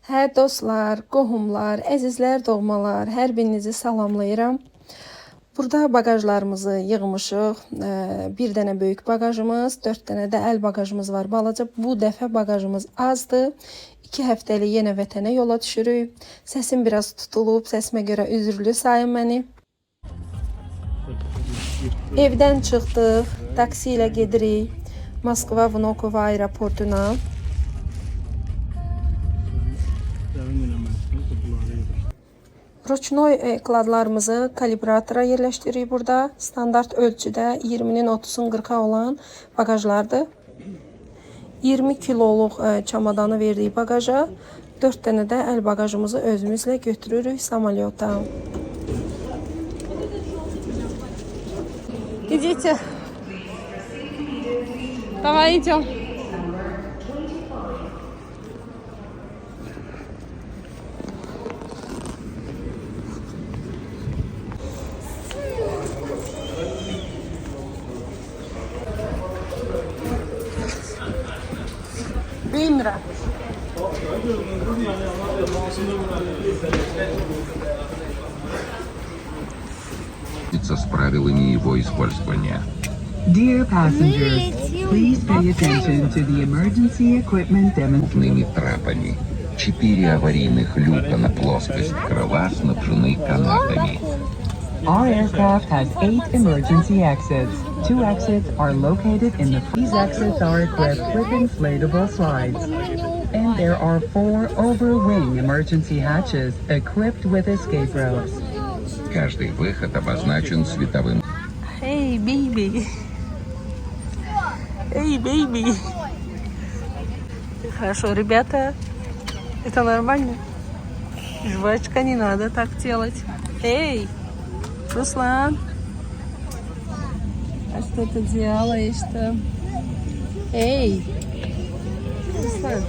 Hər dostlar, qohumlar, əzizlər, doğmalar, hər birinizi salamlayıram. Burada bagajlarımızı yığmışıq. Bir dənə böyük bagajımız, 4 dənə də əl bagajımız var balaca. Bu dəfə bagajımız azdır. 2 həftəlik yenə vətənə yola düşürük. Səsim biraz tutulub, səsimə görə üzürlü sayın məni. Evdən çıxdıq, taksi ilə gedirik Moskva Vnukovo aeroportuna. Rучной kladlarımızı kalibratora yerləşdiririk burada. Standart ölçüdə 20'nin 30'un 40'a olan bagajlardır. 20 kiloluq çamadanı verdik bagaja. 4 dənə də əl bagajımızı özümüzlə götürürük samolyota. Идите. Давай идем. Бимра. С правилами его использования. Dear passengers, please pay attention to the emergency equipment demonstration. Трапами. 4 аварийных люка на плоскость крыла снабжены канатами. Our aircraft has 8 emergency exits. 2 exits are located in the front. These exits are equipped with inflatable slides. And there are 4 over-wing emergency hatches equipped with escape ropes. Каждый выход обозначен световым. Hey baby. Эй, baby. Хорошо, ребята. Это нормально? Жвачка, не надо так делать. Эй, Руслан. А что ты делаешь-то? Эй, Руслан.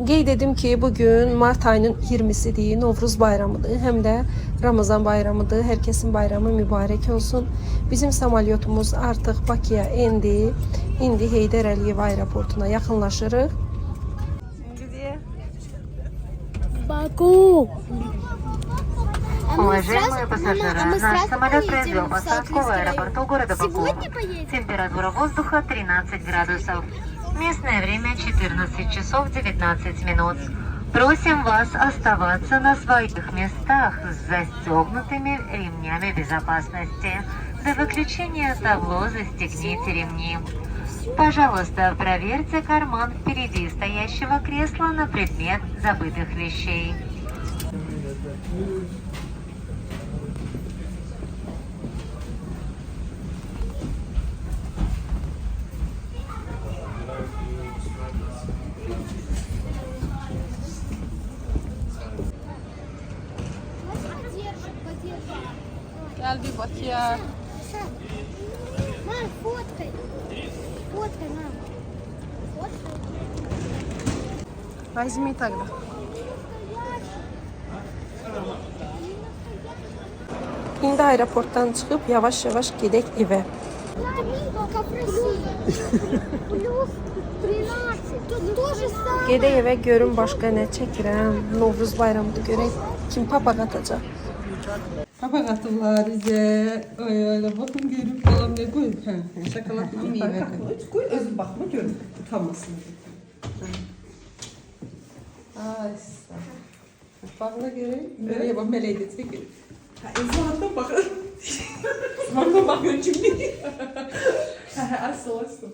Qeyd edim ki, bugün Mart ayının 20'sidir, Novruz bayramıdır, həm də Ramazan bayramıdır. Hər kəsin bayramı mübarək olsun. Bizim samolyotumuz artıq Bakıya indi. İndi Heydər Əliyev aeroportuna yaxınlaşırıq. Baku. Уважаемые пассажиры, наш самолет произвел посадку в аэропорту города Баку. Температура воздуха 13 градусов. Местное время 14 часов 19 минут. Просим вас оставаться на своих местах с застегнутыми ремнями безопасности. До выключения табло застегните ремни. Пожалуйста, проверьте карман впереди стоящего кресла на предмет забытых вещей. Gel bir Bakıya. Мам, фоткай. Фоткай, мам. Фоткай. Возьми тогда. İndi aeroportdan çıxıb yavaş-yavaş gedək evə. Как в России. Плюс 13. Тут то же самое. Gedək evə görüm başqa nə çəkirəm. Novruz bayramıdır görək kim papaq atacaq. Papaq atıblar bizə. Ay öyle bakın görüp falan ne koy. Şokoladla meyve koy. Özün bakma görün. Utanmasın. Ay sağ. Papaqla görün. Böyle bak meleği de çekin. Ezvandan bakın. Ezvandan bakın şimdi. Asıl olsun.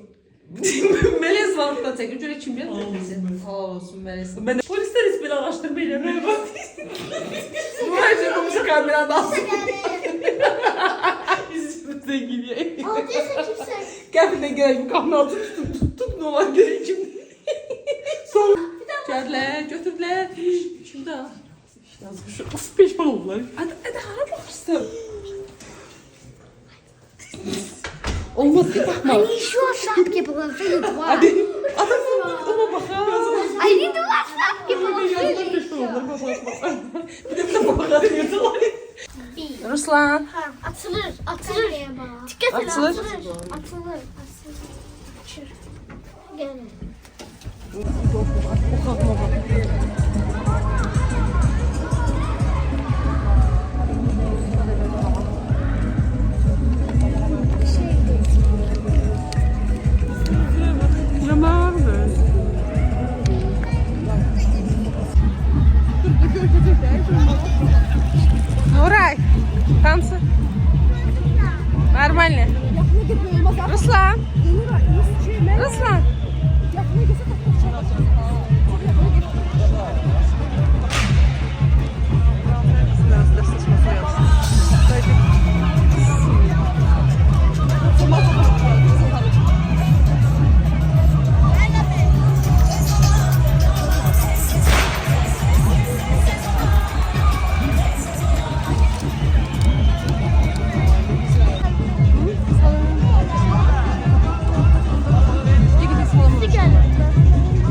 Melez vantta çekin. Şöyle çimdiğin misin? Sağ olsun Melez. Polisler ismini araştırmayla. Bu her şey komşu kameradan. Yüzümüze giriyor. Aldıysa kimse. Gel bir de gel bu kamera altı tut ne var göreyim şimdi. Son. Geldiler götürdüler. Şimdi al. Yazmış. Nasıl peşman oldular? Hadi hara bakırsın. Olmaz ki bakma. Они еще шапки положили два. Adamın ona bakar. Они два шапки Yazmış положили. peşman oldular. Bak. Bir de buna bakar diyorlar. Ruslan, Açılır, açılır. Dikkat et, Açılır. açılır. Açılır. Açılır. Gel. Nuray, танцы. Нормально. Ruslan. Ruslan.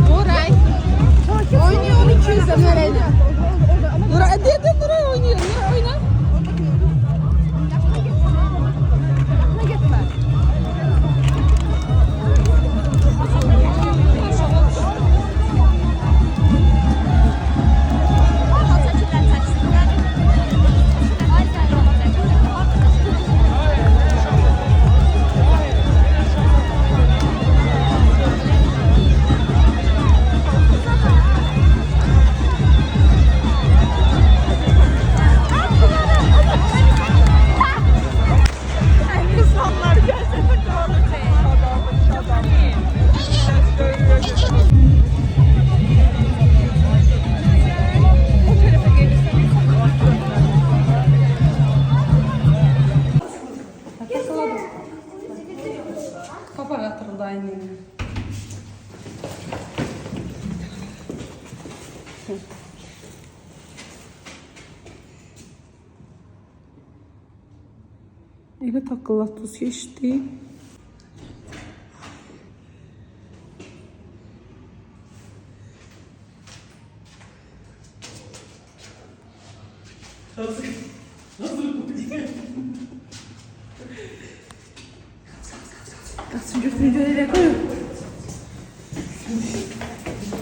Nuray. Oynuyor 200'e Nuray'la. Nuray, hadi Nuray oynuyor. Nuray oyna. Kapak atırıldı aynı. Elə takılatuz geçti. Kaçın götürünce öyle koy.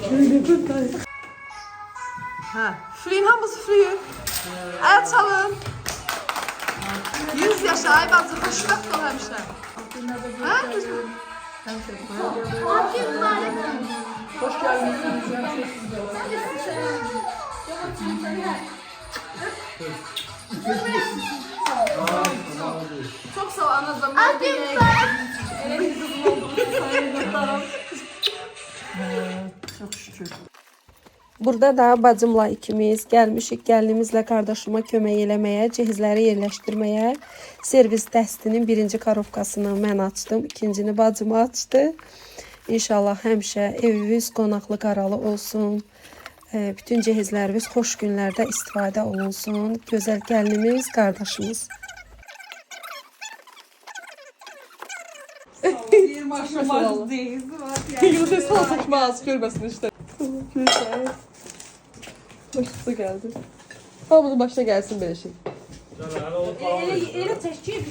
Şöyle koy. Ha, Fleyin hamısı Fleyin. El çalın. 100 yaşa ay bacı, xoşbəxt ol həmişə. Hə? Hoş geldiniz. Çok sağ ol anacığım. Çok şükür. Burada da bacımla ikimiz gəlmişik, gəlinimizlə qardaşıma kömək eləməyə, cihizləri yerləşdirməyə. Servis dəstinin birinci karovkasını mən açdım, ikincini bacım açdı. İnşallah həmişə evimiz qonaqlı qaralı olsun. Bütün cihizlərimiz xoş günlərdə istifadə olunsun. Gözəl gəlinimiz, qardaşımız. Maşallah değil. Yıldız sana saçmaz görmesin işte. Güzel. Başısı geldi. Hamının başına gelsin böyle şey. Elə çəkir.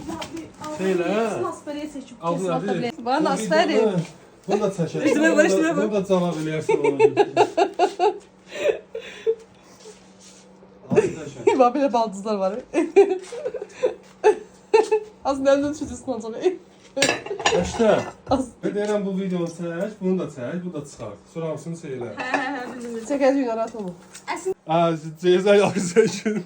Şeylə. Asferiyə seçib. Abla deyir. Bana asferi. Bunu da çəkər. İşinə bax, işinə bax. Bunu da cavab eləyərsən ona. Arkadaşlar. Bak böyle baldızlar var. Aslında elden düşürsün olacak. İşte. Az. Ben deyirəm bu videonu çək, bunu da çək, bu da çıxar. Sonra hamısını şeylə. Çəkəcək gün rahat olun. Ceyza yaxşılaşın.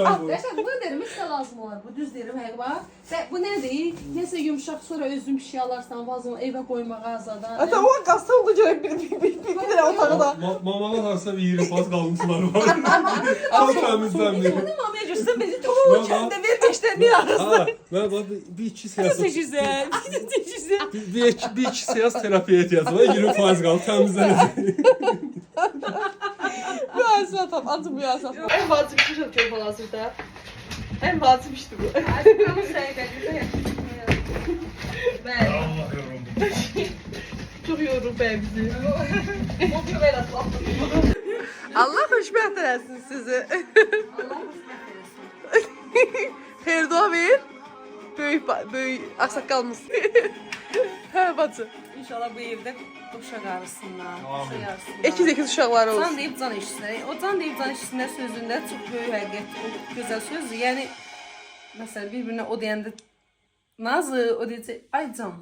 Arkadaşlar bu derim sizə lazım olar. Bu düz derim həqiqə. Və bu nədir? Nəsə yumşaq sonra özün bir şey alarsan, vazını evə qoymağa azadan. Hatta o qazsa oldu görək bir dənə otaqda. Mamalar harsa bir yeri faz qalmışlar var. Tam təmizlənmir. Bunu mamaya göstərən bizi çox Kendi bir işte bir arası. Ha, ben bir iki seans. Nasıl güzel. Güzel. Bir iki seans terapiye ihtiyacım var. 20% kaldı temizlenecek. Bu asfaltam. Atın bu asfaltam. En fazla bir şey atıyor falan sırta. En fazla işte bu. Ben. Çok yoruldum ben bizi. Allah hoşbeht eləsin sizi. Ferdo ver. Böyük aksaqqalımız. Hə bacı. İnşallah bu evdə uşaq arasınlar, yaşayarsınlar. Ekiz uşaqlar olsun. Can deyib can eşitsinlər. O can deyib can eşitsinlər sözündə çox böyük həqiqət, o gözəl sözdür. Yəni, məsələn, bir-birinə o deyəndə Nazlı, o deyəcək, ay can.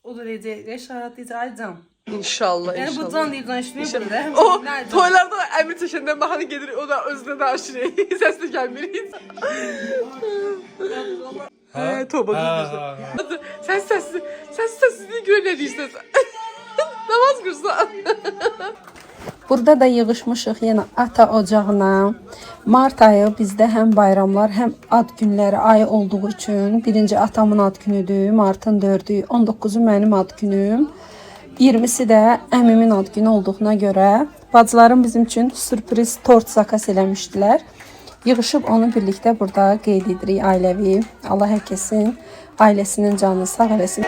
O da deyəcək, Rəşad deyəcək, ay can. İnşallah, Yəni, bu inşallah. can deyib can eşitmir burada. O toylarda əmir çəkəndən baxanı gedir, o da özünə danışır. Səsli gəlmir heç. Hə, toba düzdür. Sən səssizliyi görə nə deyirsən? Namaz qursan. Burada da yığışmışıq yenə ata ocağına. Mart ayı bizdə həm bayramlar, həm ad günləri ayı olduğu üçün birinci atamın ad günüdür, martın 4-ü, 19-u mənim ad günüm. 20-si də əmimin ad günü olduğuna görə bacılarım bizim üçün sürpriz tort zakas eləmişdilər. Yığışıb onu birlikdə burada qeyd edirik ailəvi. Allah hər kəsin ailəsinin canını sağ eləsin.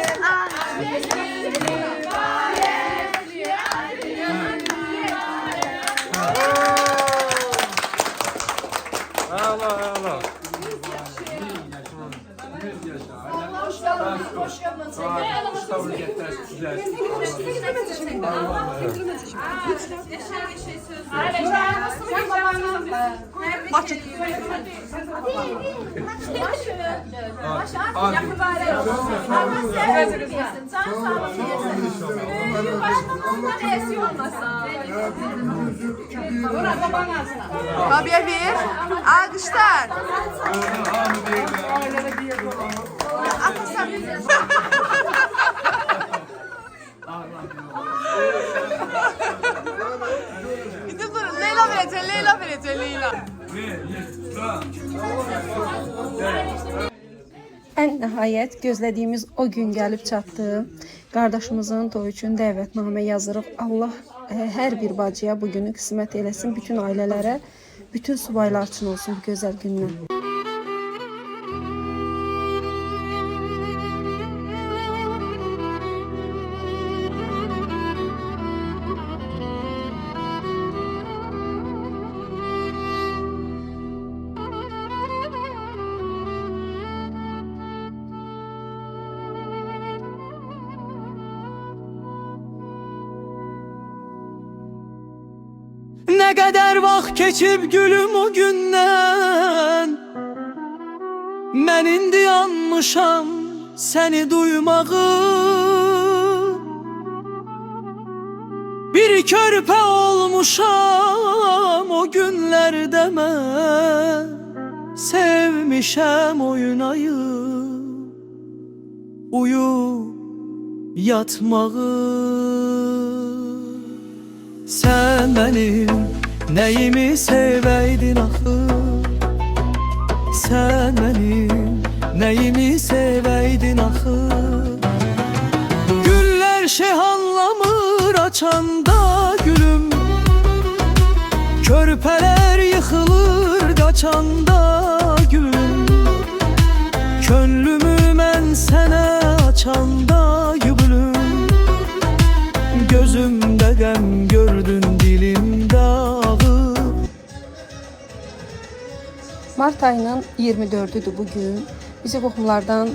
Abiye ver. Alkışlar. Bir de durun. Leyla vereceksin, Leyla vereceksin, Leyla. Ən nəhayət gözlədiyimiz o gün gəlib çatdı. Qardaşımızın toyu üçün dəvətnamə yazırıq. Allah hər bir bacıya bu günü qismət eləsin. Bütün ailələrə, bütün subaylar üçün olsun bu gözəl gündən. Ne kadar vaxt keçib gülüm o gündən Mən indi yanmışam səni duymağı Bir körpə olmuşam o günlərdə mən Sevmişəm oynayıb uyub yatmağı Sen benim neyimi seveydin axı Sen benim neyimi seveydin axı Güller şehanlamır açanda gülüm Körpeler yıkılır kaçanda gülüm Könlümü mən sənə açanda gülüm Gözümdə qəm gördün dilimdə ağı Mart ayının 24-üdür bugün. Bizi qohumlardan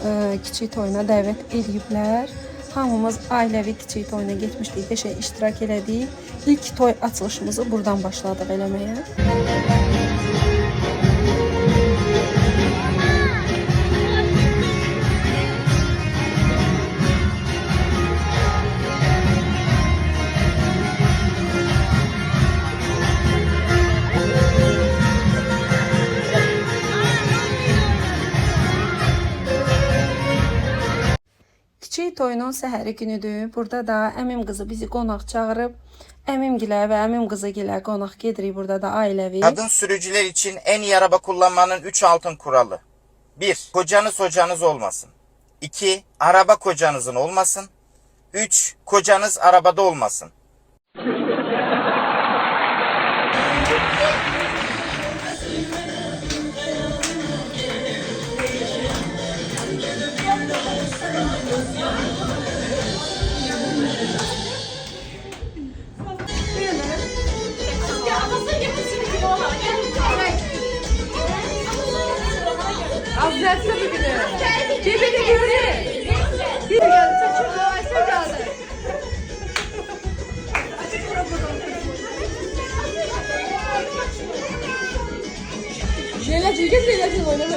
kiçik toyuna dəvət ediblər. Hamımız ailəvi kiçik toyuna getmişdik, beşə iştirak elədik. İlk toy açılışımızı buradan başladıq eləməyə. Kiçik toyunun səhəri günüdür. Burada da əmim qızı bizi qonaq çağırıb. Əmimgilə və əmim qızıgilə qonaq gedirik burada da ailəvi. Kadın sürücüler için en iyi araba kullanmanın 3 altın kuralı. 1. Kocanız hocanız olmasın. 2. Araba kocanızın olmasın. 3. Kocanız arabada olmasın. Az derse bir günü. Cebini göre. Bir geldi. Saçını aysa geldi. Jelacı oynama.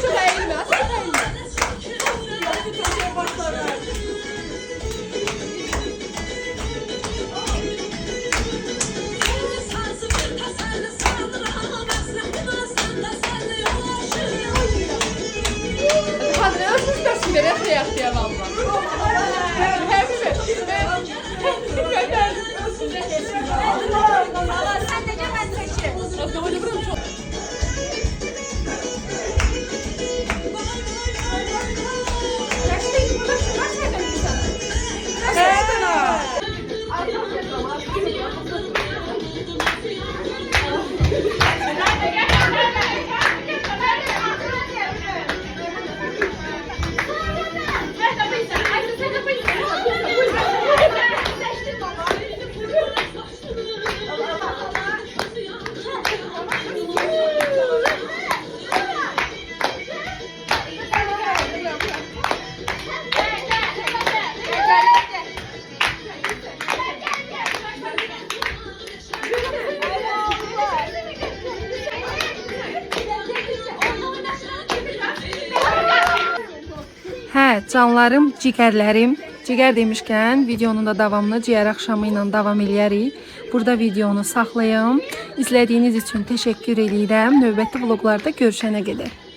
Çok eğilme. Çok eğilme. Hə, canlarım, cigərlərim. Cigər demişkən, videonun da davamını ciyər axşamı ilə davam eləyərik. Burada videonu saxlayım. İzlədiyiniz üçün təşəkkür edirəm. Növbəti vloqlarda görüşənə qədər.